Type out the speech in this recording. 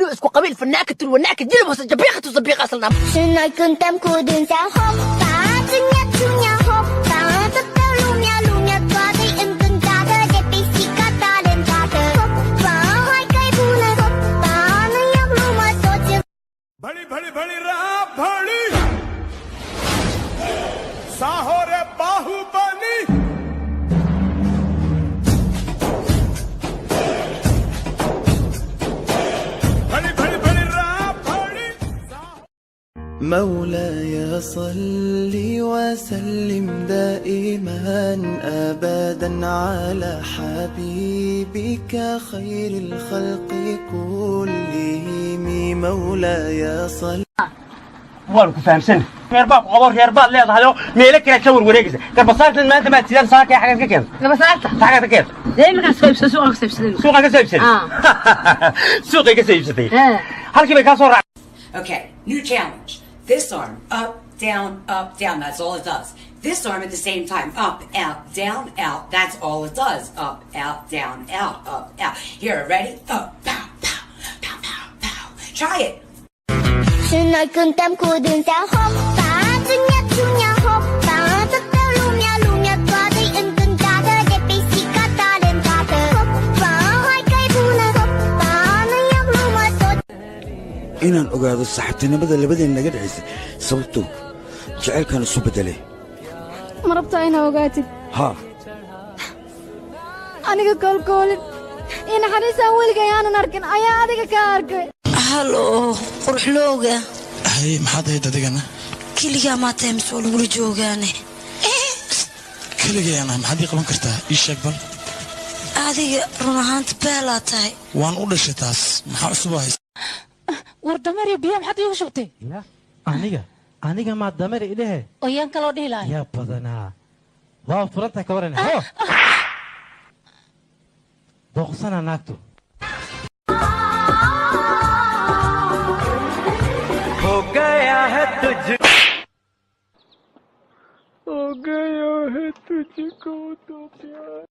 ولو اسكو قبيل فناكة والناكة جلب وسط جبيخة وصبيخ أصلنا Sunai kuntam kudun sa hoppa Tunya hoppa Lumia Tuadi engkang kata Depisi kata dan kata Hoppa Hai kai pula hoppa Nayak rumah soja भड़ी भड़ी भड़ी रहा भड़ी साहो रे बाहुबली भड़ी भड़ी भड़ी रहा भड़ी مولاي صل وسلم دائما أبدا على حبيبك خير الخلق كلهم مولاي صل waan ku fahamsan reerbaad qobo reerbaad leedahay oo meelo kale ka warwareegaysa garbasaartan maanta ma tidaan saaka xagan ka keen garbasaarta xagan ka keen دايما كسبت سوق كسبت suuqa ka saybsan suuqa ka saybsatay halkii bay ka soo raacay. Okay, new challenge. This arm, up, down, that's all it does. This arm at the same time, up, out, down, out, that's all it does. Up, out, down, out, up, out. Here, ready? Up, pow, pow, pow, pow, pow. Try it. Sunai kuntam kudun sa hoppa Tunya hoppa Lumia Tuadi engkang kata Depisi kata dan kata Hoppa Hai kai pula hoppa Nayak rumah soja inaan ogaado saxibtinimada labadeena naga dhaxaysay sababtoo jacaylkan isu bedelay ma rabtaa inaad ogaatid haa aniga koolkoolin iyo naxariisaan weligay aanan arkin ayaa adiga ka arkay halo quruxlooga hay maxaad ahayd adigana keligaa maa tahay mise waa lagula joogaane keligeena maxaad ii qaban kartaa ii sheeg bal adiga run ahaanta beelaa tahay waan u dhashay taas maxaa cusub haysa war dameer biyo maxaad iigu shubtay aniga maa dameer idhehe oo yaan kaloo dhihi lahay yaa badanaa waa furanta ka waran booqsana naagtu हो गया है तुझको तो प्यार